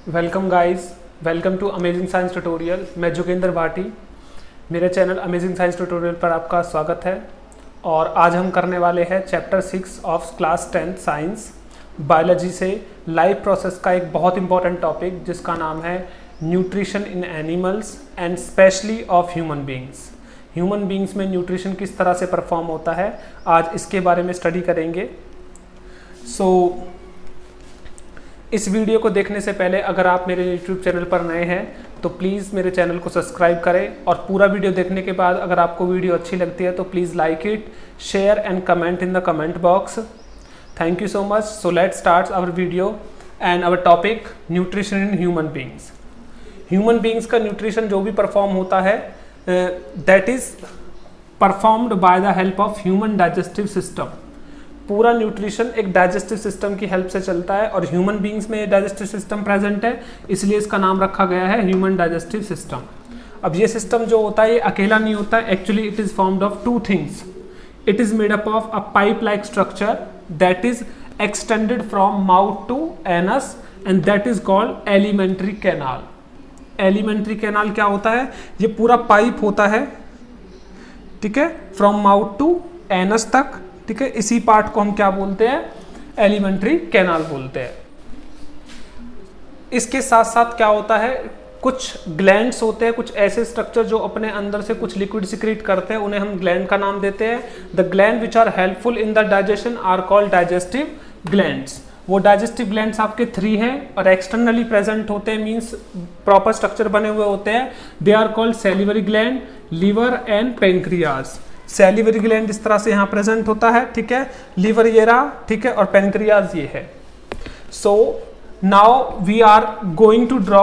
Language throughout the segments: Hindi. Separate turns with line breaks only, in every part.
Welcome guys, welcome to amazing science tutorial. मैं जोगेंद्र भाटी, मेरे चैनल अमेजिंग साइंस ट्यूटोरियल पर आपका स्वागत है। और आज हम करने वाले हैं chapter 6 of class 10 science biology से लाइफ प्रोसेस का एक बहुत इंपॉर्टेंट टॉपिक जिसका नाम है nutrition in animals and specially of human beings. Human beings में न्यूट्रिशन किस तरह से परफॉर्म होता है, आज इसके बारे में स्टडी करेंगे। इस वीडियो को देखने से पहले अगर आप मेरे YouTube चैनल पर नए हैं तो प्लीज़ मेरे चैनल को सब्सक्राइब करें, और पूरा वीडियो देखने के बाद अगर आपको वीडियो अच्छी लगती है तो please like it, share and comment in the comment box. Thank you so much. So let's start our video and our topic nutrition in human beings. Human beings का न्यूट्रिशन जो भी परफॉर्म होता है that is performed by the help of human digestive system. पूरा न्यूट्रिशन एक डाइजेस्टिव सिस्टम की हेल्प से चलता है और ह्यूमन बींग्स में ये डाइजेस्टिव सिस्टम प्रेजेंट है, इसलिए इसका नाम रखा गया है ह्यूमन डाइजेस्टिव सिस्टम। अब ये सिस्टम जो होता है ये अकेला नहीं होता है, actually it is formed of two things. It is made up of a pipe like structure that is extended from mouth to anus and that is called alimentary canal. Alimentary canal क्या होता है? ये पूरा पाइप होता है, ठीक है, फ्रॉम माउथ टू एनस तक, ठीक है। इसी पार्ट को हम क्या बोलते हैं? एलिमेंट्री कैनाल बोलते हैं। इसके साथ साथ क्या होता है, कुछ ग्लैंड्स होते हैं, कुछ ऐसे स्ट्रक्चर जो अपने अंदर से कुछ लिक्विड सिक्रीट करते हैं, उन्हें हम ग्लैंड का नाम देते हैं। The gland which are helpful in the digestion are called digestive glands. वो डाइजेस्टिव ग्लैंड्स आपके 3 हैं और एक्सटर्नली प्रेजेंट होते हैं, मींस प्रॉपर स्ट्रक्चर बने हुए होते हैं। They are called salivary gland, liver and pancreas. Salivary gland इस तरह से यहाँ प्रेजेंट होता है, ठीक है, लीवर ये रहा, ठीक है, और पेनक्रियाज ये है। So now we are going to draw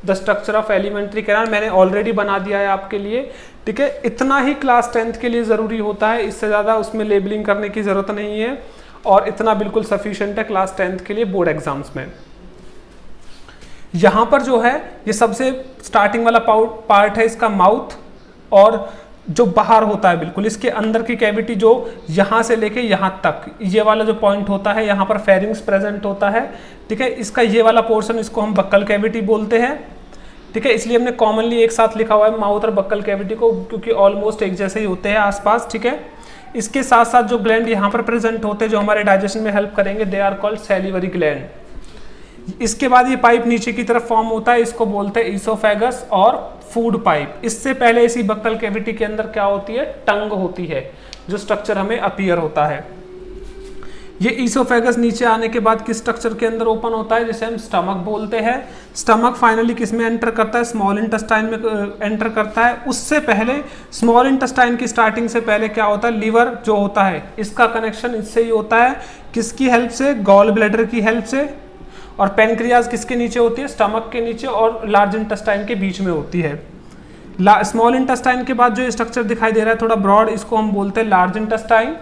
the structure of alimentary canal. मैंने ऑलरेडी बना दिया है आपके लिए, ठीक है। इतना ही क्लास 10th के लिए जरूरी होता है, इससे ज्यादा उसमें लेबलिंग करने की जरूरत नहीं है, और इतना बिल्कुल सफिशिएंट है क्लास 10th के लिए बोर्ड एग्जाम्स में। यहां पर जो है ये सबसे स्टार्टिंग वाला पार्ट है इसका माउथ, और जो बाहर होता है बिल्कुल इसके अंदर की कैविटी जो यहाँ से लेके यहाँ तक, ये वाला जो पॉइंट होता है यहाँ पर फेरिंग्स प्रेजेंट होता है, ठीक है। इसका ये वाला पोर्शन इसको हम बक्कल कैविटी बोलते हैं, ठीक है। इसलिए हमने कॉमनली एक साथ लिखा हुआ है माउथ और बक्कल कैविटी को, क्योंकि ऑलमोस्ट एक जैसे ही होते हैं आसपास, ठीक है। इसके साथ साथ जो ग्लैंड यहाँ पर प्रेजेंट होते हैं जो हमारे डाइजेशन में हेल्प करेंगे, they are called salivary gland. इसके बाद ये पाइप नीचे की तरफ फॉर्म होता है, इसको बोलते हैं ईसोफेगस और फूड पाइप। इससे पहले इसी बक्कल कैविटी के अंदर क्या होती है? टंग होती है, जो स्ट्रक्चर हमें अपीयर होता है। ये ईसोफेगस नीचे आने के बाद किस स्ट्रक्चर के अंदर ओपन होता है, जिसे हम स्टमक बोलते हैं। स्टमक फाइनली किस में एंटर करता है? स्मॉल इंटेस्टाइन में एंटर करता है। उससे पहले स्मॉल इंटेस्टाइन की स्टार्टिंग से पहले क्या होता है? लीवर जो होता है इसका कनेक्शन इससे ही होता है, किसकी हेल्प से? गॉल ब्लैडर की हेल्प से। और पेनक्रियाज किसके नीचे होती है? स्टमक के नीचे, और लार्ज इंटेस्टाइन के बीच में होती है। स्मॉल इंटेस्टाइन के बाद जो स्ट्रक्चर दिखाई दे रहा है थोड़ा ब्रॉड, इसको हम बोलते हैं large intestine.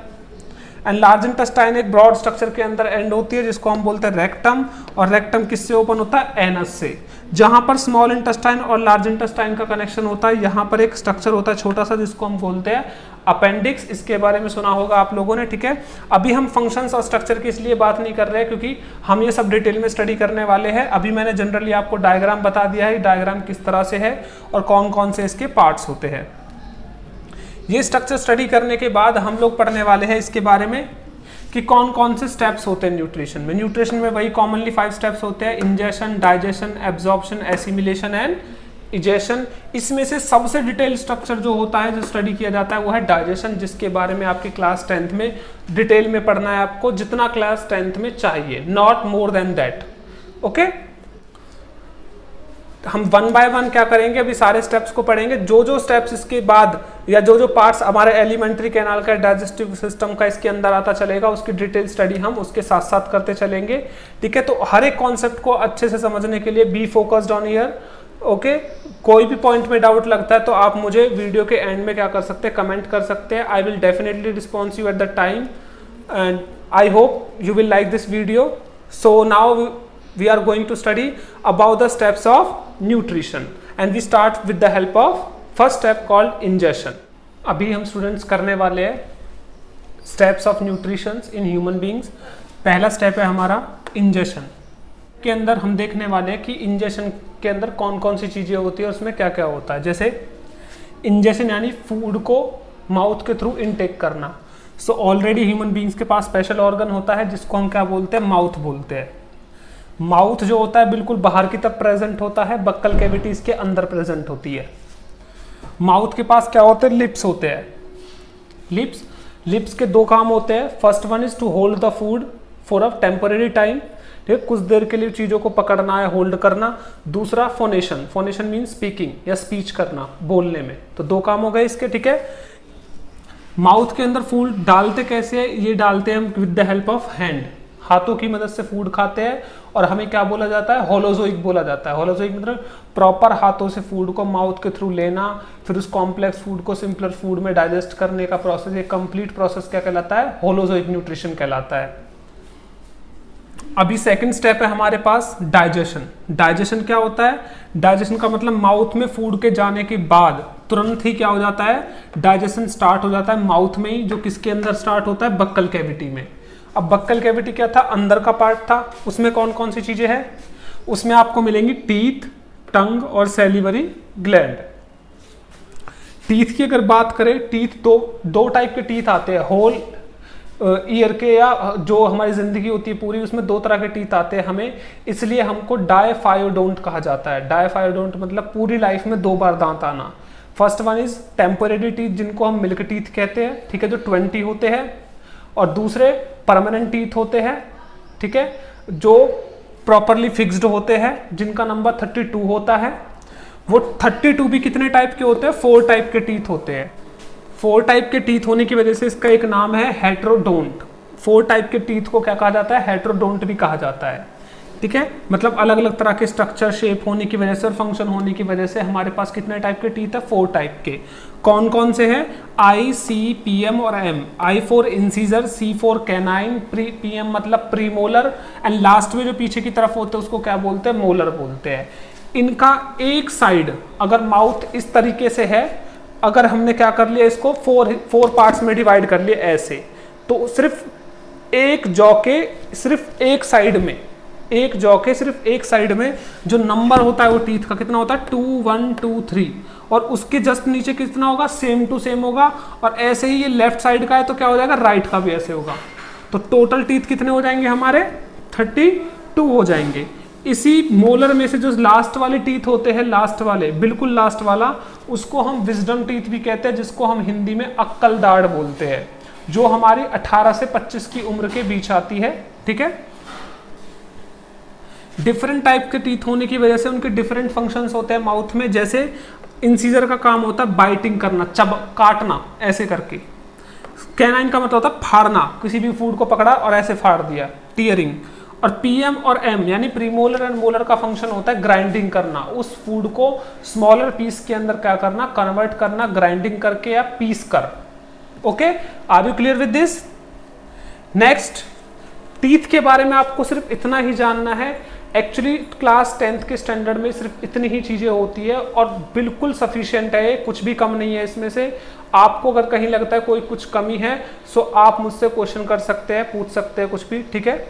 And large intestine एक ब्रॉड स्ट्रक्चर के अंदर एंड होती है जिसको हम बोलते हैं रेक्टम, और रेक्टम किससे ओपन होता है? एनस से। जहां पर स्मॉल इंटेस्टाइन और लार्ज इंटेस्टाइन का कनेक्शन होता है, यहाँ पर एक स्ट्रक्चर होता है छोटा सा जिसको हम बोलते हैं अपेंडिक्स। इसके बारे में सुना होगा आप लोगों ने, ठीक है। अभी हम फंक्शंस और स्ट्रक्चर की इसलिए बात नहीं कर रहे हैं क्योंकि हम ये सब डिटेल में स्टडी करने वाले हैं। अभी मैंने जनरली आपको डायग्राम बता दिया है, डायग्राम किस तरह से है और कौन कौन से इसके पार्ट्स होते हैं। ये स्ट्रक्चर स्टडी करने के बाद हम लोग पढ़ने वाले हैं इसके बारे में कि कौन कौन से स्टेप्स होते हैं न्यूट्रिशन में। न्यूट्रिशन में वही कॉमनली 5 स्टेप्स होते हैं: ingestion, digestion, absorption, assimilation and egestion. इसमें से सबसे डिटेल स्ट्रक्चर जो होता है, जो स्टडी किया जाता है, वो है डाइजेशन, जिसके बारे में आपकी क्लास 10th में डिटेल में पढ़ना है आपको, जितना क्लास 10th में चाहिए, not more than that, okay. हम 1 बाय 1 क्या करेंगे, अभी सारे स्टेप्स को पढ़ेंगे। जो जो स्टेप्स इसके बाद या जो जो पार्ट्स हमारे एलिमेंट्री कैनाल का, डाइजेस्टिव सिस्टम का इसके अंदर आता चलेगा, उसकी डिटेल स्टडी हम उसके साथ साथ करते चलेंगे, ठीक है। तो हर एक कॉन्सेप्ट को अच्छे से समझने के लिए be focused on here, okay. कोई भी पॉइंट में डाउट लगता है तो आप मुझे वीडियो के एंड में क्या कर सकते हैं? कमेंट कर सकते हैं। I will definitely response you at the time and I hope you will like this video. So now we are going to study about the steps of nutrition, and we start with the help of first step called ingestion. अभी हम स्टूडेंट्स करने वाले हैं steps of nutrition in human beings. पहला स्टेप है हमारा इंजेशन. के अंदर हम देखने वाले हैं कि इंजेशन के अंदर कौन कौन सी चीज़ें होती है, उसमें क्या क्या होता है। जैसे इंजेशन यानी फूड को माउथ के थ्रू इनटेक करना। सो ऑलरेडी ह्यूमन बींग्स के पास स्पेशल ऑर्गन होता है जिसको हम क्या बोलते हैं, माउथ बोलते हैं। माउथ जो होता है बिल्कुल बाहर की तरफ प्रेजेंट होता है, बक्कल कैविटीज के अंदर प्रेजेंट होती है। माउथ के पास क्या होते हैं, लिप्स होते हैं। लिप्स के दो काम होते हैं। First one is to hold the food for a temporary time, ठीक है, कुछ देर के लिए चीजों को पकड़ना है, होल्ड करना। दूसरा फोनेशन मीन स्पीकिंग या स्पीच करना, बोलने में। तो दो काम हो गए इसके, ठीक है। माउथ के अंदर फूड डालते कैसे है, ये डालते हैं हम with the help of hand, हाथों की मदद से फूड खाते हैं। और हमें क्या बोला जाता है, होलोजोइक बोला जाता है। होलोजोइक मतलब प्रॉपर हाथों से फूड को माउथ के थ्रू लेना, फिर उस कॉम्प्लेक्स फूड को सिंपलर फूड में डाइजेस्ट करने का प्रोसेस, ये कंप्लीट प्रोसेस क्या कहलाता है, होलोजोइक न्यूट्रिशन कहलाता है। अभी सेकंड स्टेप है हमारे पास डाइजेशन। डाइजेशन क्या होता है, डाइजेशन का मतलब माउथ में फूड के जाने के बाद तुरंत ही क्या हो जाता है, डाइजेशन स्टार्ट हो जाता है माउथ में ही, जो किसके अंदर स्टार्ट होता है, बक्कल कैविटी में। अब बक्कल कैविटी क्या था, अंदर का पार्ट था। उसमें कौन कौन सी चीजें हैं, उसमें आपको मिलेंगी टीथ, टंग और सैलिवरी ग्लैंड। टीथ की अगर बात करें, टीथ दो टाइप के टीथ आते हैं। होल ईयर के या जो हमारी जिंदगी होती है पूरी, उसमें दो तरह के टीथ आते हैं हमें, इसलिए हमको डायफायोडोंट कहा जाता है। डायफायोडोंट मतलब पूरी लाइफ में 2 बार दांत आना। First one is temporary teeth जिनको हम मिल्क टीथ कहते हैं, ठीक है, जो 20 होते हैं। और दूसरे परमानेंट टीथ होते हैं, ठीक है, जो प्रॉपरली फिक्स्ड होते हैं, जिनका नंबर 32 होता है। वो 32 भी कितने टाइप के होते हैं, 4 टाइप के टीथ होते हैं। 4 टाइप के टीथ होने की वजह से इसका एक नाम है हेट्रोडोंट। 4 टाइप के टीथ को क्या कहा जाता है, हेट्रोडोंट भी कहा जाता है, ठीक है। मतलब अलग अलग तरह के स्ट्रक्चर, शेप होने की वजह से और फंक्शन होने की वजह से हमारे पास कितने टाइप के टीथ है, 4 टाइप के। कौन कौन से हैं, आई, सी, पीएम और M. I for incisor, C for canine, PM मतलब प्रीमोलर, एंड लास्ट में जो पीछे की तरफ होते हैं उसको क्या बोलते हैं, मोलर बोलते हैं। इनका एक साइड अगर माउथ इस तरीके से है, अगर हमने क्या कर लिया, इसको 4 पार्ट्स में डिवाइड कर लिया ऐसे, तो सिर्फ एक जॉ के सिर्फ एक साइड में, एक जॉ के सिर्फ एक साइड में जो नंबर होता है वो टीथ का कितना होता है, 2 1 2 3, और उसके जस्ट नीचे कितना होगा, सेम टू सेम होगा। और ऐसे ही ये लेफ्ट साइड का है तो क्या हो जाएगा, राइट का भी ऐसे होगा। तो टोटल टीथ कितने हो जाएंगे हमारे, 32 हो जाएंगे। इसी मोलर में से जो लास्ट वाले टीथ होते हैं, लास्ट वाले, बिल्कुल लास्ट वाला, उसको हम विजडम टीथ भी कहते हैं, जिसको हम हिंदी में अक्कल दाढ़ बोलते हैं, जो हमारी 18 से 25 की उम्र के बीच आती है, ठीक है। डिफरेंट टाइप के टीथ होने की वजह से उनके डिफरेंट फंक्शंस होते हैं माउथ में। जैसे इंसीजर का काम होता है बाइटिंग करना, काटना ऐसे करके। कैनाइन का मतलब होता है फाड़ना, किसी भी फूड को पकड़ा और ऐसे फाड़ दिया, टीयरिंग। और पीएम और एम यानी प्रीमोलर एंड मोलर का फंक्शन होता है ग्राइंडिंग करना, उस फूड को स्मॉलर पीस के अंदर क्या करना, कन्वर्ट करना, ग्राइंडिंग करके या पीस कर। Okay, are you clear with this. Next, teeth के बारे में आपको सिर्फ इतना ही जानना है। एक्चुअली क्लास 10th के स्टैंडर्ड में सिर्फ इतनी ही चीजें होती है और बिल्कुल सफिशिएंट है, कुछ भी कम नहीं है इसमें से। आपको अगर कहीं लगता है कोई कुछ कमी है सो आप मुझसे क्वेश्चन कर सकते हैं, पूछ सकते हैं कुछ भी, ठीक है।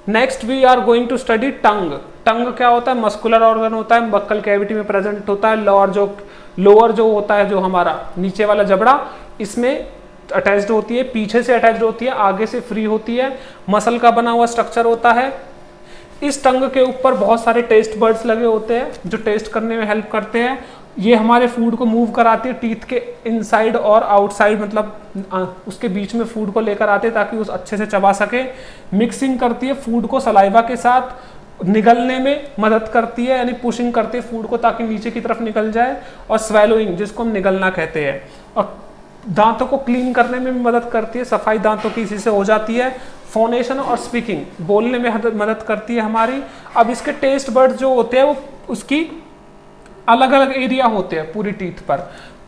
Next we are going to study tongue. Tongue क्या होता है, मस्कुलर ऑर्गन होता है, बक्कल कैविटी में प्रेजेंट होता है। लोअर जो होता है, जो हमारा नीचे वाला जबड़ा, इसमें अटैच्ड होती है, पीछे से अटैच्ड होती है, आगे से फ्री होती है, मसल का बना हुआ स्ट्रक्चर होता है। इस टंग के ऊपर बहुत सारे टेस्ट बर्ड्स लगे होते हैं जो टेस्ट करने में हेल्प करते हैं। ये हमारे फूड को मूव कराती है टीथ के इनसाइड और आउटसाइड, मतलब उसके बीच में फूड को लेकर आते हैं ताकि उस अच्छे से चबा सके। मिक्सिंग करती है फूड को सलाइवा के साथ, निगलने में मदद करती है, यानी पुशिंग करती है फूड को ताकि नीचे की तरफ निकल जाए। और स्वेलोइंग, जिसको हम निगलना कहते हैं। और दांतों को क्लीन करने में भी मदद करती है, सफाई दांतों की इसी से हो जाती है। फोनेशन और स्पीकिंग, बोलने में मदद करती है हमारी। अब इसके टेस्ट बर्ड्स जो होते हैं वो उसकी अलग अलग एरिया होते हैं पूरी टीथ पर।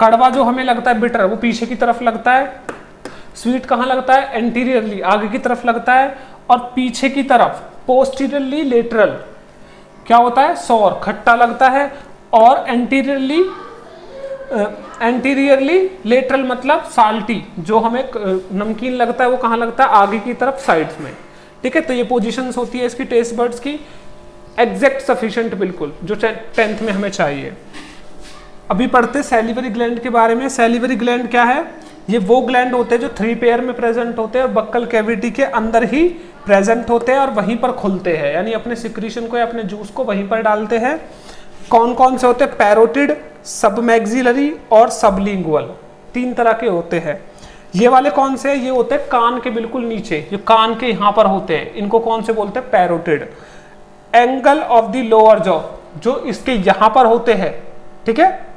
कड़वा जो हमें लगता है बिटर, वो पीछे की तरफ लगता है। स्वीट कहाँ लगता है, एंटीरियरली, आगे की तरफ लगता है। और पीछे की तरफ पोस्टीरियरली लेटरल क्या होता है, सॉर, खट्टा लगता है। और एंटीरियरली लेटरल मतलब साल्टी, जो हमें नमकीन लगता है, वो कहाँ लगता है, आगे की तरफ, साइड्स में, ठीक है। तो ये पोजीशंस होती है इसकी टेस्ट बर्ड्स की। एग्जैक्ट सफिशिएंट, बिल्कुल जो 10th में हमें चाहिए। अभी पढ़ते सैलिवरी ग्लैंड के बारे में। सैलिवरी ग्लैंड क्या है? ये वो ग्लैंड होते हैं जो 3 पेयर में प्रेजेंट होते हैं और बक्कल कैविटी के अंदर ही प्रेजेंट होते हैं और वहीं पर खुलते हैं, यानी अपने सिक्रीशन को या अपने जूस को वहीं पर डालते हैं। कौन कौन से होते हैं? पैरोटिड, सबमैक्सिलरी और सबलिंगुअल, 3 तरह के होते हैं। ये वाले कौन से हैं? ये होते हैं कान के बिल्कुल नीचे, जो कान के यहाँ पर होते हैं, इनको कौन से बोलते हैं? Parotid. Angle of the lower jaw, जो इसके यहां पर होते हैं, ठीक है,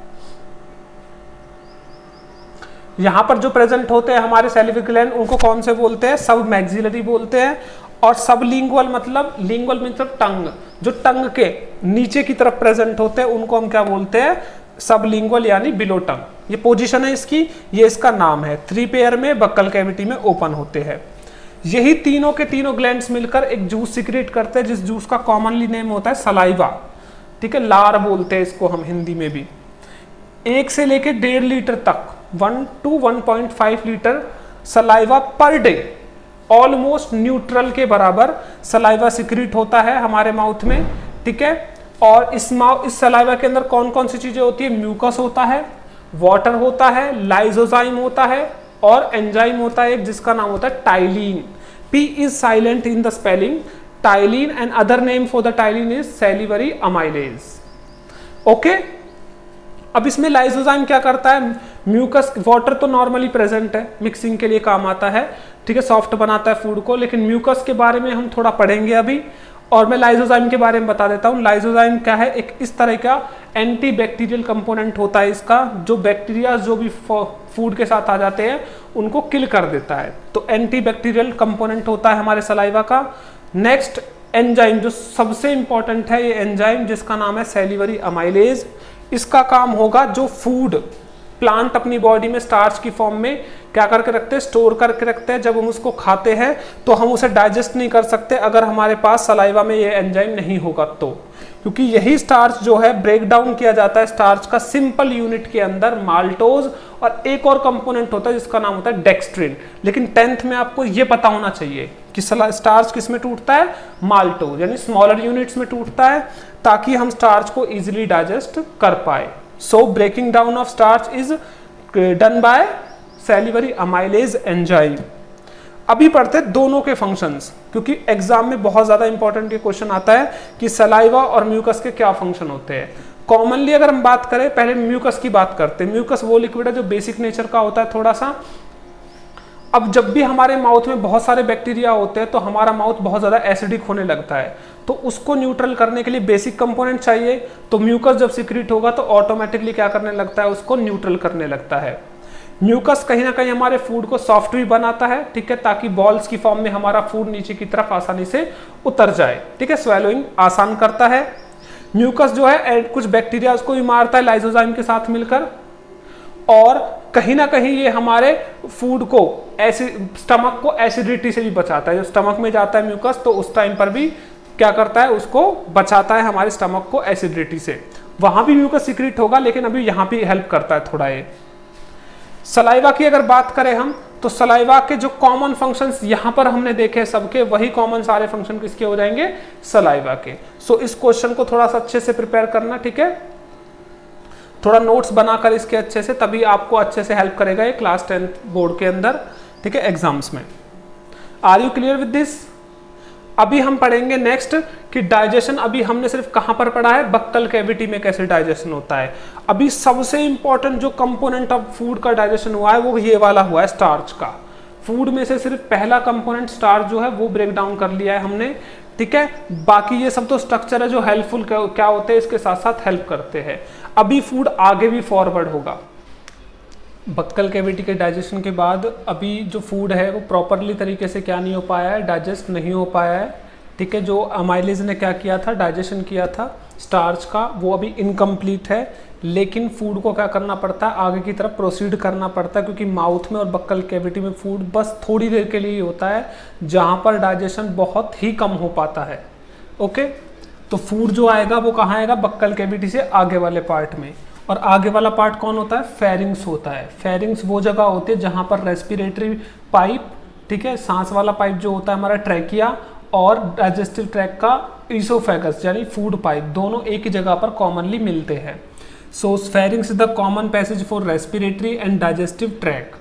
यहां पर जो प्रेजेंट होते हैं हमारे सैलिवरी ग्लैंड, उनको कौन से बोलते हैं? सब मैक्सिलरी बोलते हैं। और सबलिंगुअल मतलब, लिंगुअल मतलब टंग, जो टंग के नीचे की तरफ प्रेजेंट होते हैं उनको हम क्या बोलते हैं? सबलिंगुअल यानी बिलो टंग। ये पोजीशन है इसकी, ये इसका नाम है। 3 पेयर में बक्कल कैविटी में ओपन होते हैं। यही तीनों के तीनों ग्लैंड्स मिलकर एक जूस सिक्रेट करते हैं, जिस जूस का कॉमनली नेम होता है सलाइवा, ठीक है, लार बोलते हैं इसको हम हिंदी में भी। 1 से लेके 1.5 लीटर तक, 1 to 1.5 litre saliva per day, almost neutral के बराबर सलाइवा सिक्रेट होता है हमारे माउथ में, ठीक है। और इस सलाइवा के अंदर कौन कौन सी चीजें होती है? म्यूकस होता है, वाटर होता है, लाइजोजाइम होता है और एंजाइम होता है एक, जिसका नाम होता है ptyalin. P is silent in the spelling. Tyline and other name for the tyline is salivary amylase. Okay, अब इसमें लाइसोजाइम क्या करता है? म्यूकस, वाटर तो नॉर्मली प्रेजेंट है, मिक्सिंग के लिए काम आता है, ठीक है, सॉफ्ट बनाता है फूड को, लेकिन म्यूकस के बारे में हम थोड़ा पढ़ेंगे अभी। और मैं लाइसोजाइम के बारे में बता देता हूँ। लाइसोजाइम क्या है? एक इस तरह का एंटी बैक्टीरियल कंपोनेंट होता है इसका, जो बैक्टीरिया जो भी फूड के साथ आ जाते हैं उनको किल कर देता है। तो एंटी बैक्टीरियल कंपोनेंट होता है हमारे सलाइवा का। नेक्स्ट एंजाइम, जो सबसे इंपॉर्टेंट है, ये एंजाइम जिसका नाम है सैलिवरी अमाइलेज। इसका काम होगा जो फूड प्लांट अपनी बॉडी में स्टार्च की फॉर्म में क्या करके रखते हैं? स्टोर करके रखते हैं। जब हम उसको खाते हैं तो हम उसे डाइजेस्ट नहीं कर सकते अगर हमारे पास सलाइवा में ये एंजाइम नहीं होगा तो, क्योंकि यही स्टार्च जो है ब्रेक डाउन किया जाता है स्टार्च का सिंपल यूनिट के अंदर, माल्टोज, और एक और कंपोनेंट होता है जिसका नाम होता है डेक्स्ट्रिन। लेकिन 10th में आपको ये पता होना चाहिए कि स्टार्च किस में टूटता है? माल्टोज, यानी स्मॉलर यूनिट्स में टूटता है, ताकि हम स्टार्च को इजिली डाइजेस्ट कर पाए। So breaking down of starch is done by salivary amylase enzyme. अभी पढ़ते दोनों के फंक्शंस, क्योंकि एग्जाम में बहुत ज्यादा इंपॉर्टेंट ये क्वेश्चन आता है कि सलाइवा और म्यूकस के क्या फंक्शन होते हैं। कॉमनली अगर हम बात करें, पहले म्यूकस की बात करते हैं। म्यूकस वो लिक्विड है जो बेसिक नेचर का होता है थोड़ा सा। अब जब भी हमारे माउथ में बहुत सारे बैक्टीरिया होते हैं तो हमारा माउथ बहुत ज्यादा एसिडिक होने लगता है, तो उसको न्यूट्रल करने के लिए बेसिक कंपोनेंट चाहिए। तो म्यूकस जब सिक्रीट होगा तो ऑटोमेटिकली क्या करने लगता है? उसको न्यूट्रल करने लगता है। म्यूकस कहीं ना कहीं हमारे फूड को सॉफ्ट भी बनाता है, ठीक है, ताकि बॉल्स की फॉर्म में हमारा फूड नीचे की तरफ आसानी से उतर जाए, ठीक है, स्वेलोइंग आसान करता है। म्यूकस जो है कुछ बैक्टीरिया उसको भी मारता है लाइसोजाइम के साथ मिलकर, और कहीं ना कहीं ये हमारे फूड को स्टमक को एसिडिटी से भी बचाता है। जो स्टमक में जाता है म्यूकस, तो उस टाइम पर भी क्या करता है? उसको बचाता है हमारे स्टमक को एसिडिटी से। वहां भी म्यूकस सिक्रीट होगा, लेकिन अभी यहां भी हेल्प करता है थोड़ा ये। सलाइवा की अगर बात करें हम, तो सलाइवा के जो कॉमन फंक्शंस यहां पर हमने देखे सबके, वही कॉमन सारे फंक्शन किसके हो जाएंगे? सलाइवा के। सो इस क्वेश्चन को थोड़ा सा अच्छे से प्रिपेयर करना, ठीक है, थोड़ा नोट्स बनाकर इसके अच्छे से, तभी आपको अच्छे से हेल्प करेगा ये क्लास 10th बोर्ड के अंदर, ठीक है, एग्जाम्स में। Are you clear with this? अभी हम पढ़ेंगे नेक्स्ट कि डाइजेशन। अभी हमने सिर्फ कहां पर पढ़ा है? बक्कल कैविटी में कैसे डाइजेशन होता है। अभी सबसे इंपॉर्टेंट जो कंपोनेंट ऑफ फूड का डाइजेशन हुआ है वो ये वाला हुआ है, स्टार्च का। फूड में से सिर्फ पहला कंपोनेंट स्टार्च जो है वो ब्रेक डाउन कर लिया है हमने, ठीक है। बाकी ये सब तो स्ट्रक्चर है जो हेल्पफुल क्या होते हैं, इसके साथ साथ हेल्प करते हैं। अभी फूड आगे भी फॉरवर्ड होगा। बक्कल कैविटी के डाइजेशन के बाद अभी जो फूड है वो प्रॉपरली तरीके से क्या नहीं हो पाया है? डाइजेस्ट नहीं हो पाया है, ठीक है। जो अमाइलेज ने क्या किया था? डाइजेशन किया था स्टार्च का, वो अभी इनकम्प्लीट है। लेकिन फूड को क्या करना पड़ता है? आगे की तरफ प्रोसीड करना पड़ता है, क्योंकि माउथ में और बक्कल कैविटी में फूड बस थोड़ी देर के लिए होता है, जहाँ पर डाइजेशन बहुत ही कम हो पाता है। ओके, तो फूड जो आएगा वो कहाँ आएगा? बक्कल कैविटी से आगे वाले पार्ट में। और आगे वाला पार्ट कौन होता है? फेरिंग्स होता है। फेरिंग्स वो जगह होती है जहाँ पर रेस्पिरेटरी पाइप, ठीक है, सांस वाला पाइप जो होता है हमारा ट्रैकिया, और डाइजेस्टिव ट्रैक का ईसोफेगस यानी फूड पाइप दोनों एक ही जगह पर कॉमनली मिलते हैं। So pharynx is the common passage for respiratory and digestive tract.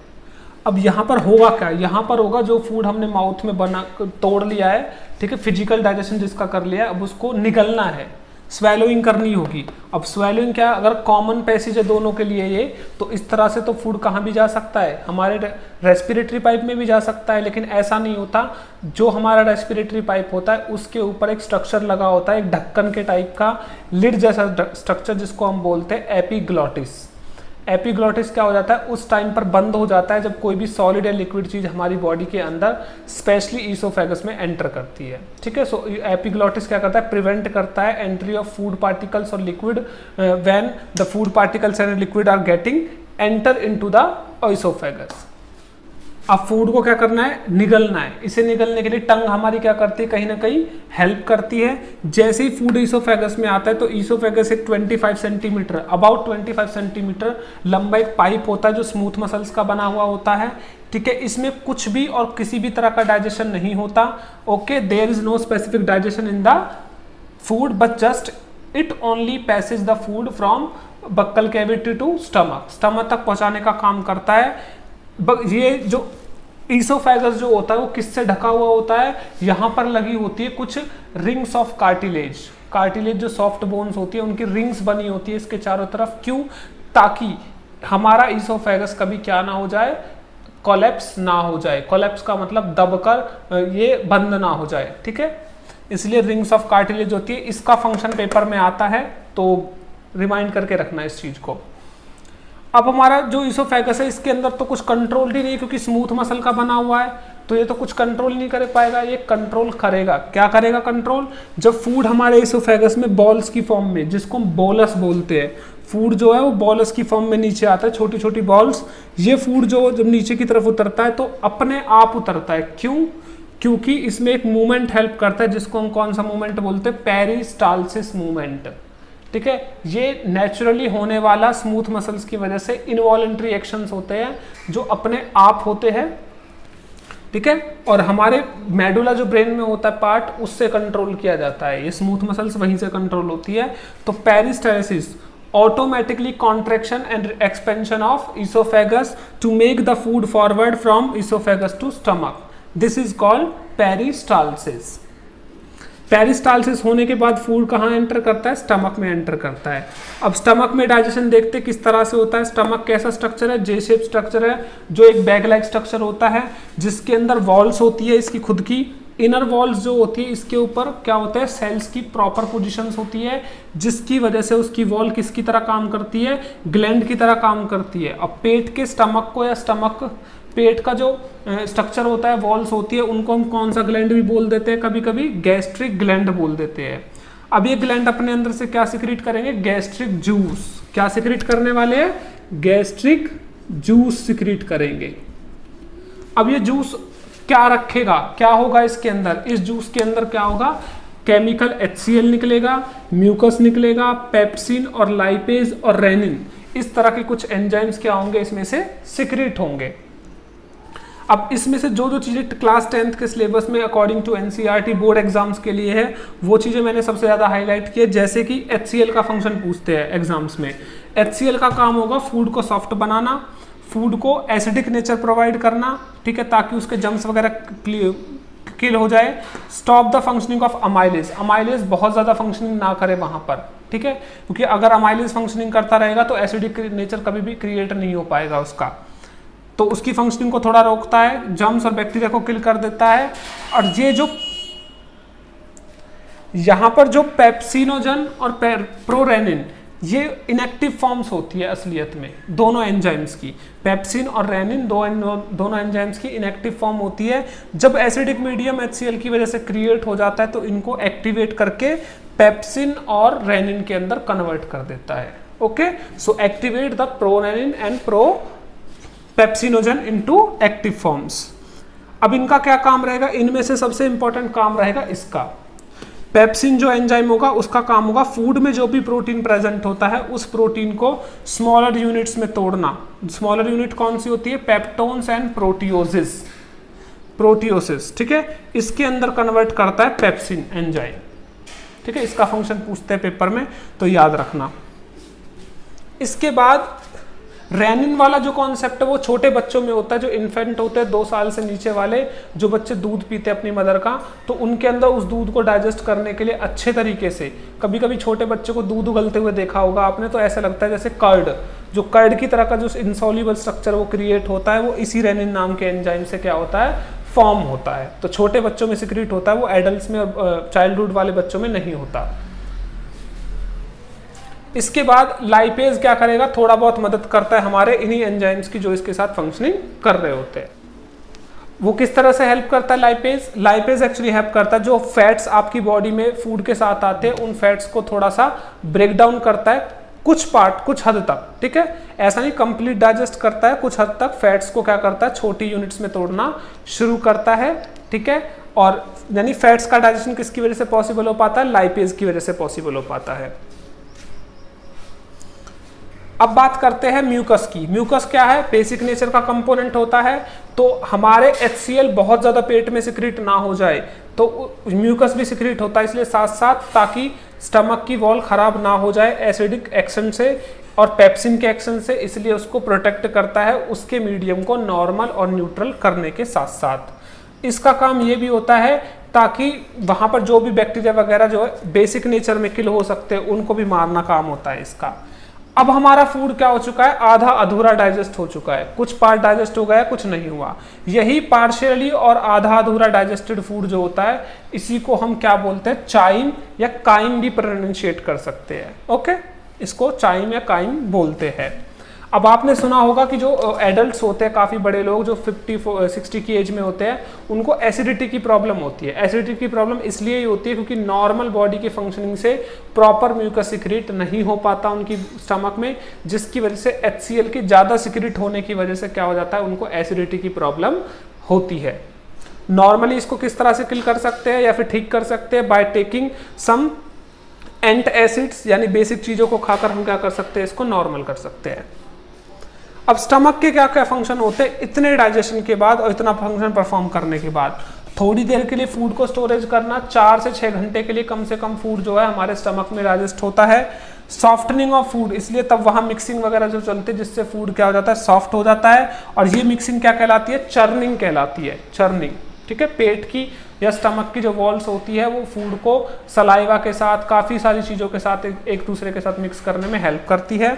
अब यहाँ पर होगा क्या, यहाँ पर होगा जो फूड हमने माउथ में बना तोड़ लिया है, ठीक है, फिजिकल डाइजेशन जिसका कर लिया है, अब उसको निगलना है, स्वेलोइंग करनी होगी। अब स्वेलोइंग क्या, अगर कॉमन पैसेज है दोनों के लिए ये, तो इस तरह से तो फूड कहाँ भी जा सकता है, हमारे रेस्पिरेटरी पाइप में भी जा सकता है, लेकिन ऐसा नहीं होता। जो हमारा रेस्पिरेटरी पाइप होता है उसके ऊपर एक स्ट्रक्चर लगा होता है, एक ढक्कन के टाइप का लिड जैसा स्ट्रक्चर, जिसको हम बोलते हैं एपिग्लॉटिस। एपिग्लॉटिस क्या हो जाता है, उस टाइम पर बंद हो जाता है जब कोई भी सॉलिड या लिक्विड चीज हमारी बॉडी के अंदर स्पेशली ईसोफेगस में एंटर करती है, ठीक है। सो एपिग्लॉटिस क्या करता है, प्रिवेंट करता है एंट्री ऑफ फूड पार्टिकल्स और liquid when the food particles and liquid are getting enter into the oesophagus. अब फूड को क्या करना है, निगलना है। इसे निगलने के लिए टंग हमारी क्या करती है, कहीं ना कहीं हेल्प करती है। जैसे ही फूड ईसोफेगस में आता है तो ईसोफेगस एक 25 सेंटीमीटर, अबाउट 25 सेंटीमीटर लंबा एक पाइप होता है जो स्मूथ मसल्स का बना हुआ होता है, ठीक है। इसमें कुछ भी और किसी भी तरह का डाइजेशन नहीं होता, okay. There is no specific digestion in the food but just it only passage the food from buccal cavity to stomach, stomach तक पहुंचाने का काम करता है। ये जो ईसोफेगस जो होता है वो किससे ढका हुआ होता है, यहाँ पर लगी होती है कुछ रिंग्स ऑफ कार्टिलेज। कार्टिलेज जो सॉफ्ट बोन्स होती है उनकी रिंग्स बनी होती है इसके चारों तरफ, क्यों, ताकि हमारा ईसोफेगस कभी क्या ना हो जाए, कोलैप्स ना हो जाए। कोलैप्स का मतलब दबकर ये बंद ना हो जाए, ठीक है। इसलिए रिंग्स ऑफ कार्टिलेज होती है। इसका फंक्शन पेपर में आता है, तो रिमाइंड करके रखना इस चीज को। अब हमारा जो ईसोफेगस है इसके अंदर तो कुछ कंट्रोल ही नहीं, क्योंकि स्मूथ मसल का बना हुआ है, तो ये तो कुछ कंट्रोल नहीं कर पाएगा। ये कंट्रोल करेगा, क्या करेगा कंट्रोल, जब फूड हमारे ईसोफेगस में बॉल्स की फॉर्म में, जिसको हम बोलस बोलते हैं, फूड जो है वो बॉलस की फॉर्म में नीचे आता है, छोटी छोटी बॉल्स। ये फूड जो जब नीचे की तरफ उतरता है तो अपने आप उतरता है, क्यों, क्योंकि इसमें एक मूवमेंट हेल्प करता है, जिसको हम कौन सा मूवमेंट बोलते हैं, पेरिस्टाल्सिस मूवमेंट, ठीक है। ये नेचुरली होने वाला स्मूथ मसल्स की वजह से इनवॉलंटरी एक्शंस होते हैं जो अपने आप होते हैं, ठीक है। और हमारे मेडुला जो ब्रेन में होता है पार्ट, उससे कंट्रोल किया जाता है, ये स्मूथ मसल्स वहीं से कंट्रोल होती है। तो peristalsis automatically contraction and expansion of esophagus to make the food forward from esophagus to stomach. This is called peristalsis. Peristalsis होने के बाद फूड कहाँ एंटर करता है, स्टमक में एंटर करता है। अब स्टमक में डाइजेशन देखते किस तरह से होता है। स्टमक कैसा स्ट्रक्चर है, जे शेप स्ट्रक्चर है, जो एक बैग लाइक स्ट्रक्चर होता है, जिसके अंदर वॉल्स होती है इसकी खुद की। इनर वॉल्स जो होती है इसके ऊपर क्या होता है, सेल्स की प्रॉपर पोजीशंस होती है, जिसकी वजह से उसकी वॉल किसकी तरह काम करती है, ग्लैंड की तरह काम करती है। अब पेट के स्टमक को, या स्टमक पेट का जो स्ट्रक्चर होता है, वॉल्स होती है, उनको हम कौन सा ग्लैंड भी बोल देते हैं, कभी कभी गैस्ट्रिक ग्लैंड बोल देते हैं। अब ये ग्लैंड अपने अंदर से क्या सिक्रीट करेंगे, गैस्ट्रिक जूस। क्या सिक्रीट करने वाले हैं, गैस्ट्रिक जूस सिक्रीट करेंगे। अब ये जूस क्या रखेगा, क्या होगा इसके अंदर, इस जूस के अंदर क्या होगा, केमिकल HCl निकलेगा, म्यूकस निकलेगा, पेप्सिन और लाइपेज और रेनिन, इस तरह के कुछ एंजाइम्स क्या होंगे इसमें से सिक्रीट होंगे। अब इसमें से जो जो चीजें क्लास 10th के सिलेबस में according to NCERT board exams के लिए है, वो चीजें मैंने सबसे ज्यादा हाईलाइट की है। जैसे कि HCl का फंक्शन पूछते हैं एग्जाम्स में। HCl का काम होगा फूड को सॉफ्ट बनाना, फूड को एसिडिक नेचर प्रोवाइड करना, ठीक है, ताकि उसके जम्स वगैरह किल हो जाए। Stop the functioning of amylase, amylase बहुत ज्यादा फंक्शनिंग ना करे वहां पर, ठीक है, क्योंकि अगर अमाइलेज फंक्शनिंग करता रहेगा तो एसिडिक नेचर कभी भी क्रिएट नहीं हो पाएगा उसका, तो उसकी फंक्शनिंग को थोड़ा रोकता है, जम्स और बैक्टीरिया को किल कर देता है। और ये जो यहां पर जो पेप्सिनोजन और प्रोरेनिन, ये इनएक्टिव फॉर्म्स होती है असलियत में दोनों एंजाइम्स की। पेप्सिन और रेनिन दोनों एंजाइम्स की इनएक्टिव फॉर्म होती है। जब एसिडिक मीडियम HCl की वजह से क्रिएट हो जाता है तो इनको एक्टिवेट करके पेप्सिन और रेनिन के अंदर कन्वर्ट कर देता है। Okay, so activate the prorenin and pepsinogen into active forms. अब इनका क्या काम रहेगा, इनमें से सबसे इंपॉर्टेंट काम रहेगा इसका। पेप्सिन जो एंजाइम होगा उसका काम होगा फूड में जो भी प्रोटीन प्रेजेंट होता है उस प्रोटीन को स्मॉलर यूनिट्स में तोड़ना। स्मॉलर यूनिट कौन सी होती है, पेप्टोन्स एंड प्रोटियोसिस, ठीक है, इसके अंदर कन्वर्ट करता है पेप्सिन एंजाइम। ठीक है, इसका फंक्शन पूछते हैं पेपर में, तो याद रखना। इसके बाद रेनिन वाला जो कॉन्सेप्ट है वो छोटे बच्चों में होता है, जो इन्फेंट होते हैं 2 साल से नीचे वाले, जो बच्चे दूध पीते हैं अपनी मदर का, तो उनके अंदर उस दूध को डाइजेस्ट करने के लिए अच्छे तरीके से, कभी कभी छोटे बच्चे को दूध उगलते हुए देखा होगा आपने, तो ऐसा लगता है जैसे कर्ड, जो कर्ड की तरह का जो इंसॉल्युबल स्ट्रक्चर वो क्रिएट होता है, वो इसी रेनिन नाम के एंजाइम से क्या होता है, फॉर्म होता है। तो छोटे बच्चों में सिक्रीट होता है, वो एडल्ट्स में और चाइल्डहुड वाले बच्चों में नहीं होता। इसके बाद लाइपेज क्या करेगा, थोड़ा बहुत मदद करता है हमारे इन्हीं एंजाइम्स की जो इसके साथ फंक्शनिंग कर रहे होते हैं। वो किस तरह से हेल्प करता है लाइपेज? लाइपेज एक्चुअली हेल्प करता है जो फैट्स आपकी बॉडी में फूड के साथ आते हैं, उन फैट्स को थोड़ा सा ब्रेक डाउन करता है, कुछ पार्ट, कुछ हद तक, ठीक है, ऐसा नहीं कंप्लीट डाइजेस्ट करता है, कुछ हद तक फैट्स को क्या करता है, छोटी यूनिट्स में तोड़ना शुरू करता है, ठीक है। और यानी फैट्स का डाइजेशन किसकी वजह से पॉसिबल हो पाता है? लाइपेज की वजह से पॉसिबल हो पाता है। अब बात करते हैं म्यूकस की। म्यूकस क्या है? बेसिक नेचर का कंपोनेंट होता है। तो हमारे HCl बहुत ज्यादा पेट में सिक्रीट ना हो जाए तो म्यूकस भी सिक्रीट होता है, इसलिए साथ साथ, ताकि स्टमक की वॉल खराब ना हो जाए एसिडिक एक्शन से और पेप्सिन के एक्शन से, इसलिए उसको प्रोटेक्ट करता है, उसके मीडियम को नॉर्मल और न्यूट्रल करने के साथ साथ। इसका काम ये भी होता है ताकि वहां पर जो भी बैक्टीरिया वगैरह जो है बेसिक नेचर में किल हो सकते हैं, उनको भी मारना काम होता है इसका। अब हमारा फूड क्या हो चुका है? आधा अधूरा डाइजेस्ट हो चुका है, कुछ पार्ट डाइजेस्ट हो गया, कुछ नहीं हुआ। यही पार्शियली और आधा अधूरा डाइजेस्टेड फूड जो होता है, इसी को हम क्या बोलते हैं? चाइम या काइम भी प्रोनाउंशिएट कर सकते हैं। ओके, इसको चाइम या काइम बोलते हैं। अब आपने सुना होगा कि जो एडल्ट्स होते हैं, काफ़ी बड़े लोग जो 50-60 की एज में होते हैं, उनको एसिडिटी की प्रॉब्लम होती है। एसिडिटी की प्रॉब्लम इसलिए ही होती है क्योंकि नॉर्मल बॉडी की फंक्शनिंग से प्रॉपर म्यूकस सिक्रीट नहीं हो पाता उनकी स्टमक में, जिसकी वजह से HCl की ज़्यादा सिक्रीट होने की वजह से क्या हो जाता है, उनको एसिडिटी की प्रॉब्लम होती है। नॉर्मली इसको किस तरह से किल कर सकते हैं या फिर ठीक कर सकते हैं? बाय टेकिंग सम एंटासिड्स, यानी बेसिक चीज़ों को खाकर हम क्या कर सकते हैं, इसको नॉर्मल कर सकते हैं। अब स्टमक के क्या क्या फंक्शन होते हैं इतने डाइजेशन के बाद और इतना फंक्शन परफॉर्म करने के बाद? थोड़ी देर के लिए फूड को स्टोरेज करना, 4 से 6 घंटे के लिए कम से कम फूड जो है हमारे स्टमक में डाइजेस्ट होता है। सॉफ्टनिंग ऑफ फूड, इसलिए तब वहाँ मिक्सिंग वगैरह जो चलती है जिससे फूड क्या हो जाता है, सॉफ्ट हो जाता है। और ये मिक्सिंग क्या कहलाती है? चर्निंग कहलाती है, चर्निंग, ठीक है। पेट की या स्टमक की जो वॉल्स होती है वो फूड को सलाइवा के साथ, काफ़ी सारी चीज़ों के साथ एक दूसरे के साथ मिक्स करने में हेल्प करती है।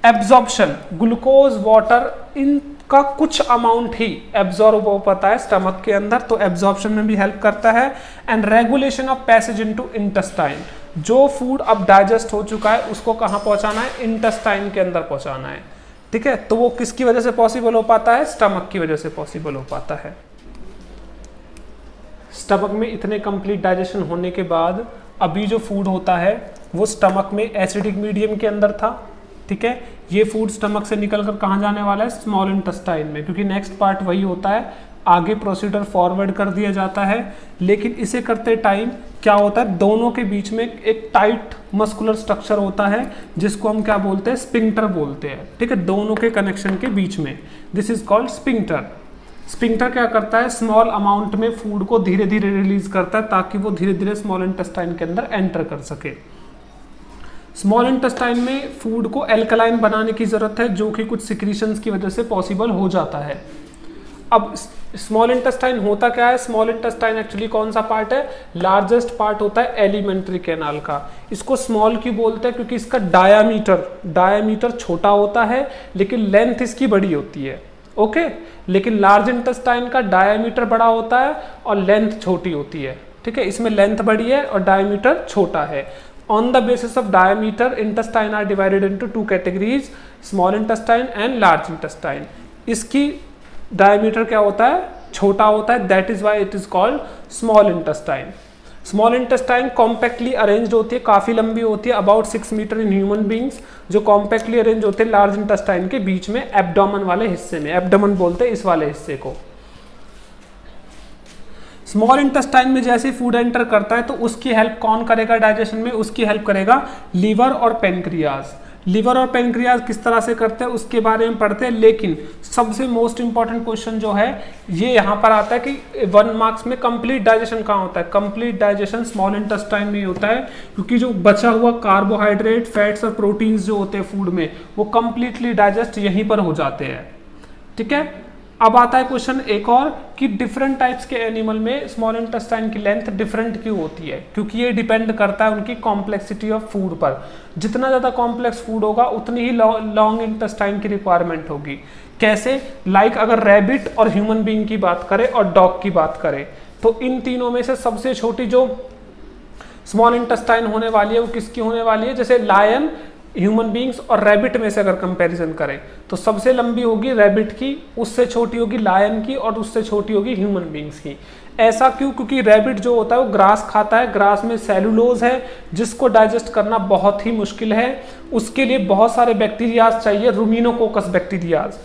एब्जॉर्प्शन, ग्लूकोज, वाटर, इनका कुछ अमाउंट ही एब्जॉर्ब हो पाता है स्टमक के अंदर, तो एब्जॉर्प्शन में भी हेल्प करता है। And regulation of passage into intestine, जो फूड अब डाइजेस्ट हो चुका है उसको कहाँ पहुंचाना है? इंटेस्टाइन के अंदर पहुंचाना है, ठीक है। तो वो किसकी वजह से पॉसिबल हो पाता है? स्टमक की वजह से पॉसिबल हो पाता है। स्टमक में इतने कंप्लीट डाइजेशन होने के बाद अभी जो फूड होता है वो स्टमक में एसिडिक मीडियम के अंदर था, ठीक है। ये फूड स्टमक से निकलकर कहाँ जाने वाला है? स्मॉल इंटेस्टाइन में, क्योंकि नेक्स्ट पार्ट वही होता है, आगे प्रोसीडर फॉरवर्ड कर दिया जाता है। लेकिन इसे करते टाइम क्या होता है, दोनों के बीच में एक टाइट मस्कुलर स्ट्रक्चर होता है जिसको हम क्या बोलते हैं? स्पिंक्टर बोलते हैं, ठीक है। दोनों के कनेक्शन के बीच में, this is called sphincter. Sphincter क्या करता है? स्मॉल अमाउंट में फूड को धीरे धीरे रिलीज करता है ताकि वो धीरे धीरे स्मॉल इंटेस्टाइन के अंदर एंटर कर सके। स्मॉल इंटेस्टाइन में फूड को एल्कलाइन बनाने की जरूरत है, जो कि कुछ सिक्रीशंस की वजह से पॉसिबल हो जाता है। अब स्मॉल इंटेस्टाइन होता क्या है? स्मॉल इंटेस्टाइन एक्चुअली कौन सा पार्ट है? लार्जेस्ट पार्ट होता है एलिमेंट्री कैनाल का। इसको स्मॉल क्यों बोलते हैं? क्योंकि इसका डायामीटर छोटा होता है लेकिन लेंथ इसकी बड़ी होती है, ओके। लेकिन लार्ज इंटेस्टाइन का डायामीटर बड़ा होता है और लेंथ छोटी होती है, ठीक है। इसमें लेंथ बड़ी है और डायामीटर छोटा है। On the basis of diameter, intestine are divided into 2 categories, small intestine and large intestine. इसकी diameter क्या होता है? छोटा होता है, that is why it is called small intestine. Small intestine compactly arranged होती है, काफ़ी लंबी होती है, about 6 metre in human beings, जो compactly arranged होते हैं large intestine के बीच में abdomen वाले हिस्से में, abdomen बोलते हैं इस वाले हिस्से को। स्मॉल इंटेस्टाइन में जैसे फूड एंटर करता है तो उसकी हेल्प कौन करेगा डाइजेशन में? उसकी हेल्प करेगा लीवर और पेनक्रियाज। लिवर और पेनक्रियाज किस तरह से करते हैं उसके बारे में पढ़ते हैं, लेकिन सबसे मोस्ट इंपॉर्टेंट क्वेश्चन जो है ये यहाँ पर आता है कि 1 मार्क्स में कंप्लीट डाइजेशन कहाँ होता है। कंप्लीट डाइजेशन स्मॉल इंटेस्टाइन में होता है, क्योंकि जो बचा हुआ कार्बोहाइड्रेट, फैट्स और प्रोटीन्स जो होते हैं फूड में वो कंप्लीटली डाइजेस्ट यहीं पर हो जाते हैं। ठीक है, अब आता है क्वेश्चन एक और कि डिफरेंट टाइप्स के एनिमल में स्मॉल इंटेस्टाइन की लेंथ डिफरेंट क्यों होती है, क्योंकि ये डिपेंड करता है उनकी कॉम्प्लेक्सिटी ऑफ फूड पर। जितना ज़्यादा कॉम्प्लेक्स फूड होगा उतनी ही लॉन्ग इंटेस्टाइन की रिक्वायरमेंट होगी। कैसे? लाइक अगर रैबिट और ह्यूमन बीइंग की बात करें और डॉग की बात करें तो इन तीनों में से सबसे छोटी जो स्मॉल इंटेस्टाइन होने वाली है वो किसकी होने वाली है? जैसे लायन, ह्यूमन बींग्स और रैबिट में से अगर कंपैरिजन करें तो सबसे लंबी होगी रैबिट की, उससे छोटी होगी लायन की और उससे छोटी होगी ह्यूमन बींग्स की। ऐसा क्यों? क्योंकि रैबिट जो होता है वो ग्रास खाता है, ग्रास में सेलुलोज है जिसको डाइजेस्ट करना बहुत ही मुश्किल है। उसके लिए बहुत सारे बैक्टीरियाज चाहिए, रूमिनोकोकस बैक्टीरियाज।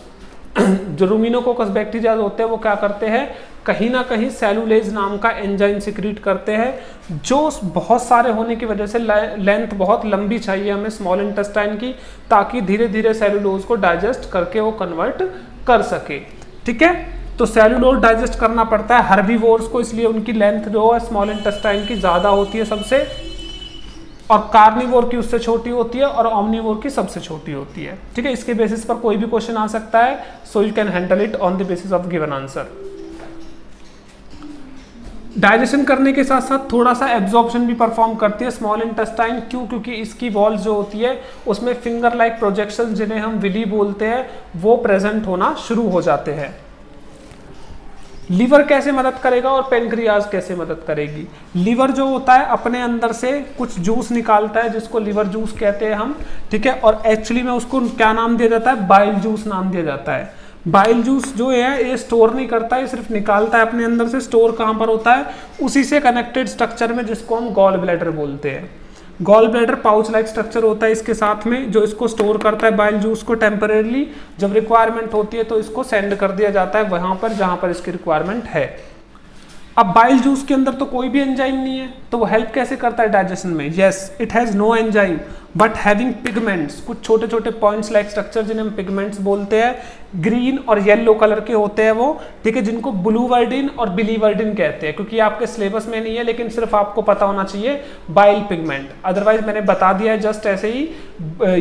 जो रूमिनोकोकस बैक्टीरियाज होते हैं वो क्या करते हैं, कहीं ना कहीं सेलुलेज नाम का एंजाइम सिक्रीट करते हैं, जो बहुत सारे होने की वजह से लेंथ बहुत लंबी चाहिए हमें स्मॉल इंटेस्टाइन की, ताकि धीरे धीरे सेलुलोज को डाइजेस्ट करके वो कन्वर्ट कर सके। ठीक है, तो सेलुलोज डाइजेस्ट करना पड़ता है हर्बीवोर्स को, इसलिए उनकी लेंथ जो है स्मॉल इंटेस्टाइन की ज़्यादा होती है सबसे, और कार्निवोर की उससे छोटी होती है और ओमनिवोर की सबसे छोटी होती है। ठीक है, इसके बेसिस पर कोई भी क्वेश्चन आ सकता है, so you can handle it on the basis of given answer. Digestion करने के साथ साथ थोड़ा सा एब्जॉर्प्शन भी परफॉर्म करती है स्मॉल इंटेस्टाइन। क्यों? क्योंकि इसकी वॉल्स जो होती है उसमें फिंगर लाइक प्रोजेक्शन जिन्हें हम विली बोलते हैं वो प्रेजेंट होना शुरू हो जाते हैं। लीवर कैसे मदद करेगा और पेनक्रियाज कैसे मदद करेगी? लीवर जो होता है अपने अंदर से कुछ जूस निकालता है जिसको लीवर जूस कहते हैं हम। ठीक है, और एक्चुअली में उसको क्या नाम दिया जाता है? बाइल जूस नाम दिया जाता है। बाइल जूस जो है ये स्टोर नहीं करता है, सिर्फ निकालता है अपने अंदर से। स्टोर कहाँ पर होता है? उसी से कनेक्टेड स्ट्रक्चर में जिसको हम गॉल ब्लैडर बोलते हैं। Gall bladder pouch like structure होता है इसके साथ में, जो इसको स्टोर करता है बाइल जूस को टेम्परेरली। जब रिक्वायरमेंट होती है तो इसको सेंड कर दिया जाता है वहां पर जहां पर इसकी रिक्वायरमेंट है। अब बाइल जूस के अंदर तो कोई भी एंजाइम नहीं है, तो वो हेल्प कैसे करता है डाइजेशन में? Yes, it has no enzyme but having pigments, कुछ छोटे छोटे पॉइंट्स लाइक स्ट्रक्चर जिन्हें हम पिगमेंट्स बोलते हैं, ग्रीन और येलो कलर के होते हैं वो। ठीक है, जिनको ब्लूवर्डिन और बिलीवर्डिन कहते हैं, क्योंकि आपके सिलेबस में नहीं है लेकिन सिर्फ आपको पता होना चाहिए बाइल पिगमेंट। अदरवाइज मैंने बता दिया है जस्ट ऐसे ही,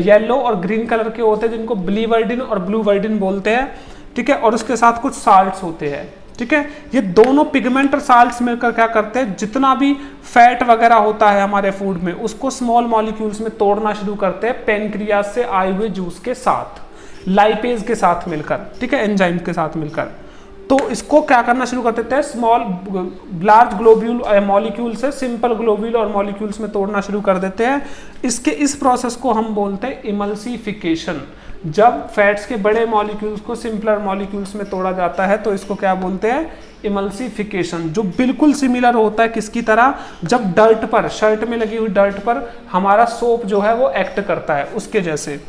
येलो और ग्रीन कलर के होते हैं जिनको बिलीवर्डिन और ब्लूवर्डिन बोलते हैं। ठीक है, और उसके साथ कुछ साल्ट्स होते हैं। ठीक है, ये दोनों पिगमेंट और साल्ट्स मिलकर क्या करते हैं, जितना भी फैट वगैरह होता है हमारे फूड में उसको स्मॉल मॉलिक्यूल्स में तोड़ना शुरू करते हैं पेनक्रियाज से आए हुए जूस के साथ, लाइपेज के साथ मिलकर। ठीक है, एंजाइम के साथ मिलकर। तो इसको क्या करना शुरू कर देते हैं, स्मॉल लार्ज ग्लोब्यूल मॉलिक्यूल से सिंपल ग्लोब्यूल और मॉलिक्यूल्स में तोड़ना शुरू कर देते हैं। इस प्रोसेस को हम बोलते हैं इमल्सिफिकेशन। जब फैट्स के बड़े मॉलिक्यूल्स को सिंपलर मॉलिक्यूल्स में तोड़ा जाता है तो इसको क्या बोलते हैं, इमल्सिफिकेशन। जो बिल्कुल सिमिलर होता है किसकी तरह, जब डर्ट पर, शर्ट में लगी हुई डर्ट पर हमारा सोप जो है वो एक्ट करता है उसके जैसे।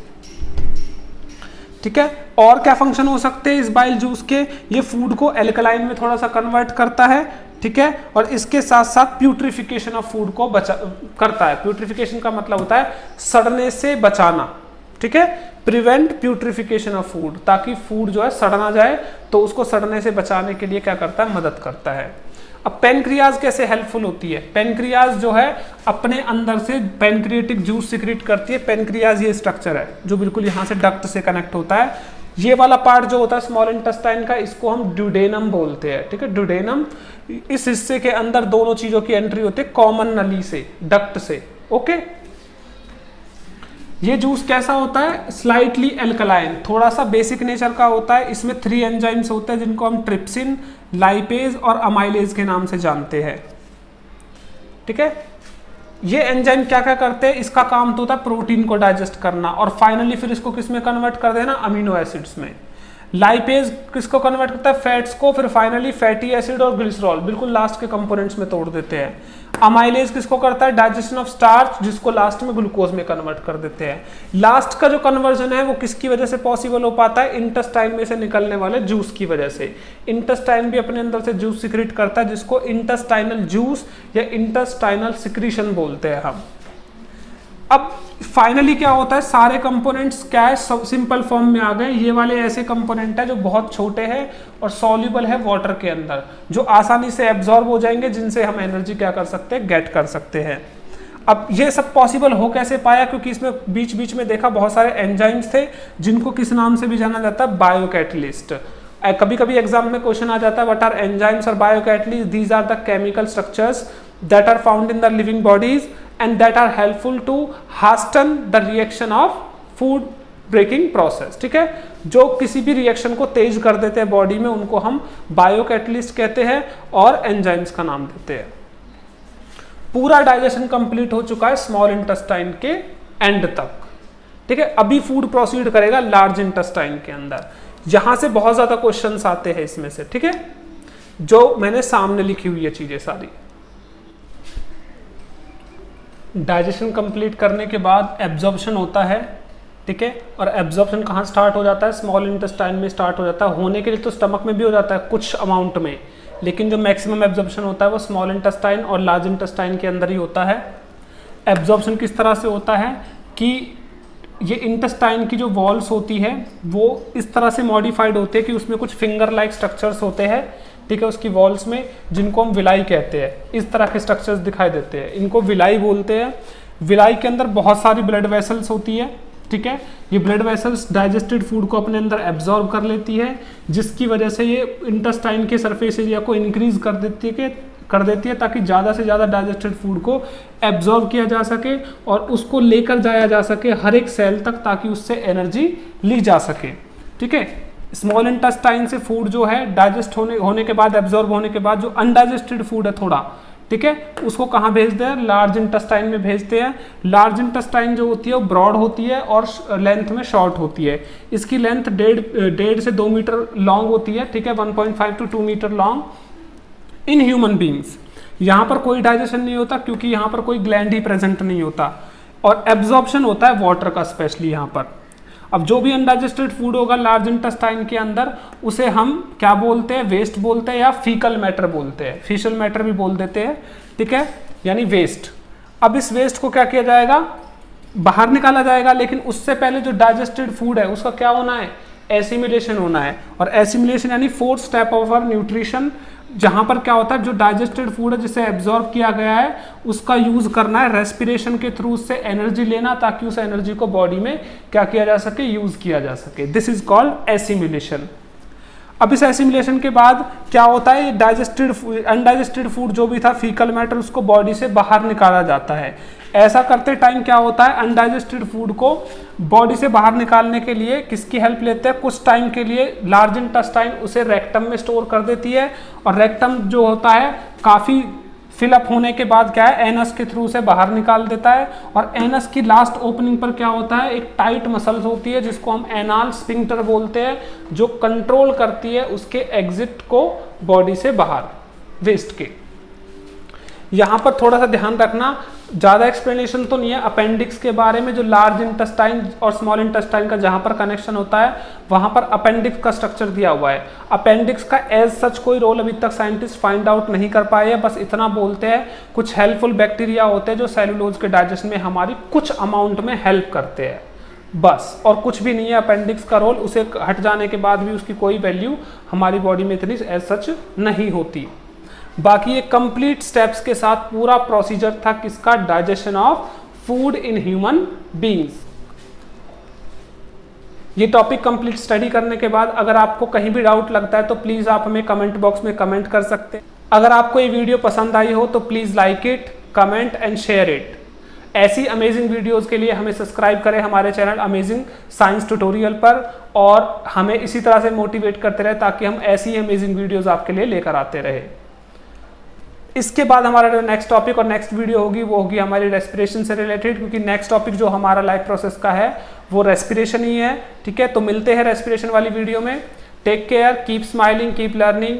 ठीक है, और क्या फंक्शन हो सकते हैं इस बाइल जूस के, ये फूड को एल्कलाइन में थोड़ा सा कन्वर्ट करता है। ठीक है, और इसके साथ साथ प्यूट्रिफिकेशन ऑफ फूड को करता है। प्यूट्रिफिकेशन का मतलब होता है सड़ने से बचाना। ठीक है, प्रिवेंट प्यूट्रिफिकेशन ऑफ फूड, ताकि फूड जो है सड़ ना जाए, तो उसको सड़ने से बचाने के लिए क्या करता है, मदद करता है। अब पेनक्रियाज कैसे हेल्पफुल होती है? पेनक्रियाज जो है अपने अंदर से पेनक्रिएटिक जूस सिक्रीट करती है। पेनक्रियाज ये स्ट्रक्चर है जो बिल्कुल यहाँ से डक्ट से कनेक्ट होता है। ये वाला पार्ट जो होता है स्मॉल इंटेस्टाइन का, इसको हम ड्यूडेनम बोलते हैं। ठीक है, ड्यूडेनम, इस हिस्से के अंदर दोनों चीजों की एंट्री होती है कॉमन नली से, डक्ट से। ओके, ये जूस कैसा होता है, स्लाइटली एल्कलाइन, थोड़ा सा बेसिक नेचर का होता है। इसमें 3 एंजाइम्स होते हैं जिनको हम ट्रिप्सिन, लाइपेज और अमाइलेज के नाम से जानते हैं। ठीक है, ये एंजाइम क्या क्या करते हैं, इसका काम तो होता है प्रोटीन को डाइजेस्ट करना और फाइनली फिर इसको किस में कन्वर्ट कर देना, अमीनो एसिड्स में। लाइपेज किसको कन्वर्ट करता है, फैट्स को, फिर फाइनली फैटी एसिड और ग्लिसरॉल बिल्कुल लास्ट के कंपोनेंट्स में तोड़ देते हैं। अमाइलेज किसको करता है, डाइजेशन ऑफ स्टार्च, जिसको लास्ट में ग्लूकोज में कन्वर्ट कर देते हैं। लास्ट का जो कन्वर्जन है वो किसकी वजह से पॉसिबल हो पाता है, इंटेस्टाइन में से निकलने वाले जूस की वजह से। इंटेस्टाइन भी अपने अंदर से जूस सिक्रीट करता है जिसको इंटेस्टाइनल जूस या इंटेस्टाइनल सिक्रीशन बोलते हैं हम। अब फाइनली क्या होता है, सारे कंपोनेंट्स क्या है, सब सिंपल फॉर्म में आ गए। ये वाले ऐसे कंपोनेंट है जो बहुत छोटे हैं और सॉल्युबल है वाटर के अंदर, जो आसानी से एब्जॉर्ब हो जाएंगे, जिनसे हम एनर्जी क्या कर सकते हैं, गेट कर सकते हैं। अब ये सब पॉसिबल हो कैसे पाया, क्योंकि इसमें बीच बीच में देखा बहुत सारे एंजाइम्स थे जिनको किस नाम से भी जाना जाता है, बायोकैटलिस्ट। कभी कभी एग्जाम में क्वेश्चन आ जाता है, व्हाट आर एंजाइम्स और biocatalyst? These are the chemical structures that are found in the living bodies and that are helpful to hasten the reaction of food breaking process। ठीक है, जो किसी भी रिएक्शन को तेज कर देते हैं बॉडी में, उनको हम बायोकैटलिस्ट कहते हैं और एंजाइम्स का नाम देते हैं। पूरा डाइजेशन कंप्लीट हो चुका है स्मॉल इंटेस्टाइन के एंड तक। ठीक है, अभी फूड प्रोसीड करेगा लार्ज इंटेस्टाइन के अंदर। यहां से बहुत ज्यादा क्वेश्चंस आते हैं इसमें से। ठीक है, जो मैंने सामने लिखी हुई है चीजें सारी। डाइजेशन कंप्लीट करने के बाद एब्जॉर्प्शन होता है। ठीक है, और एब्जॉर्प्शन कहाँ स्टार्ट हो जाता है, स्मॉल इंटेस्टाइन में स्टार्ट हो जाता है। होने के लिए तो स्टमक में भी हो जाता है कुछ अमाउंट में, लेकिन जो मैक्सिमम एब्जॉर्प्शन होता है वो स्मॉल इंटेस्टाइन और लार्ज इंटेस्टाइन के अंदर ही होता है। एब्जॉर्प्शन किस तरह से होता है कि ये इंटेस्टाइन की जो वॉल्स होती है वो इस तरह से मॉडिफाइड होते हैं कि उसमें कुछ फिंगर लाइक स्ट्रक्चर्स होते हैं। ठीक है, उसकी वॉल्स में, जिनको हम विलाई कहते हैं, इस तरह के स्ट्रक्चर्स दिखाई देते हैं, इनको विलाई बोलते हैं। विलाई के अंदर बहुत सारी ब्लड वेसल्स होती है। ठीक है, ये ब्लड वेसल्स डाइजेस्टेड फूड को अपने अंदर एब्जॉर्ब कर लेती है, जिसकी वजह से ये इंटेस्टाइन के सरफेस एरिया को इंक्रीज कर देती है ताकि ज़्यादा से ज़्यादा डाइजेस्टेड फूड को एब्जॉर्ब किया जा सके और उसको लेकर जाया जा सके हर एक सेल तक, ताकि उससे एनर्जी ली जा सके। ठीक है, स्मॉल इंटेस्टाइन से फूड जो है डाइजेस्ट होने के बाद, एब्जॉर्ब होने के बाद, जो अनडाइजेस्टेड फूड है थोड़ा, ठीक है, उसको कहाँ भेजते हैं, लार्ज इंटेस्टाइन में भेजते हैं। लार्ज इंटेस्टाइन जो होती है वो ब्रॉड होती है और लेंथ में शॉर्ट होती है। इसकी लेंथ 1.5 से 2 मीटर लॉन्ग होती है। ठीक है, 1.5 to 2 metre long in human beings. यहाँ पर कोई डाइजेशन नहीं होता क्योंकि यहाँ पर कोई ग्लैंड ही प्रेजेंट नहीं होता, और एब्जॉर्प्शन होता है वाटर का स्पेशली यहाँ पर। अब जो भी अनडाइजेस्टेड फूड होगा लार्ज इंटेस्टाइन के अंदर, उसे हम क्या बोलते हैं, वेस्ट बोलते हैं या फीकल मैटर बोलते हैं, फीशल मैटर भी बोल देते हैं। ठीक है, यानी वेस्ट। अब इस वेस्ट को क्या किया जाएगा, बाहर निकाला जाएगा, लेकिन उससे पहले जो डाइजेस्टेड फूड है उसका क्या होना है, एसिमिलेशन होना है। और एसिमिलेशन यानी 4th step of our nutrition, जहां पर क्या होता है, जो डाइजेस्टेड फूड है जिसे एब्जॉर्ब किया गया है उसका यूज करना है रेस्पिरेशन के थ्रू, उससे एनर्जी लेना, ताकि उस एनर्जी को बॉडी में क्या किया जा सके, यूज किया जा सके। This is called assimilation. अब इस एसिमिलेशन के बाद क्या होता है, अनडाइजेस्टेड फूड जो भी था, फीकल मैटर, उसको बॉडी से बाहर निकाला जाता है। ऐसा करते टाइम क्या होता है, अनडाइजेस्टेड फूड को बॉडी से बाहर निकालने के लिए किसकी हेल्प लेते हैं, कुछ टाइम के लिए लार्ज इंटेस्टाइन उसे रेक्टम में स्टोर कर देती है, और रेक्टम जो होता है काफ़ी फिलअप होने के बाद क्या है, एनस के थ्रू से बाहर निकाल देता है। और एनस की लास्ट ओपनिंग पर क्या होता है, एक टाइट मसल्स होती है जिसको हम एनाल स्फिंक्टर बोलते हैं, जो कंट्रोल करती है उसके एग्जिट को बॉडी से बाहर, वेस्ट के। यहाँ पर थोड़ा सा ध्यान रखना, ज़्यादा एक्सप्लेनेशन तो नहीं है अपेंडिक्स के बारे में। जो लार्ज इंटेस्टाइन और स्मॉल इंटेस्टाइन का जहाँ पर कनेक्शन होता है वहाँ पर अपेंडिक्स का स्ट्रक्चर दिया हुआ है। अपेंडिक्स का एज सच कोई रोल अभी तक साइंटिस्ट फाइंड आउट नहीं कर पाए हैं, बस इतना बोलते हैं कुछ हेल्पफुल बैक्टीरिया होते हैं जो सेलुलोज के डाइजेशन में हमारी कुछ अमाउंट में हेल्प करते हैं, बस, और कुछ भी नहीं है अपेंडिक्स का रोल। उसे हट जाने के बाद भी उसकी कोई वैल्यू हमारी बॉडी में इतनी एज सच नहीं होती। बाकी ये कंप्लीट स्टेप्स के साथ पूरा प्रोसीजर था किसका, digestion of food in human beings. ये टॉपिक कंप्लीट स्टडी करने के बाद अगर आपको कहीं भी डाउट लगता है तो प्लीज आप हमें कमेंट बॉक्स में कमेंट कर सकते हैं। अगर आपको ये वीडियो पसंद आई हो तो please like it, comment and share it. ऐसी अमेजिंग वीडियोस के लिए हमें सब्सक्राइब करें हमारे चैनल अमेजिंग साइंस ट्यूटोरियल पर, और हमें इसी तरह से मोटिवेट करते रहे ताकि हम ऐसी अमेजिंग वीडियोस आपके लिए लेकर आते रहे। इसके बाद हमारा जो नेक्स्ट टॉपिक और नेक्स्ट वीडियो होगी वो होगी हमारी रेस्पिरेशन से रिलेटेड, क्योंकि नेक्स्ट टॉपिक जो हमारा लाइफ प्रोसेस का है वो रेस्पिरेशन ही है। ठीक है, तो मिलते हैं रेस्पिरेशन वाली वीडियो में। Take care, keep smiling, keep learning,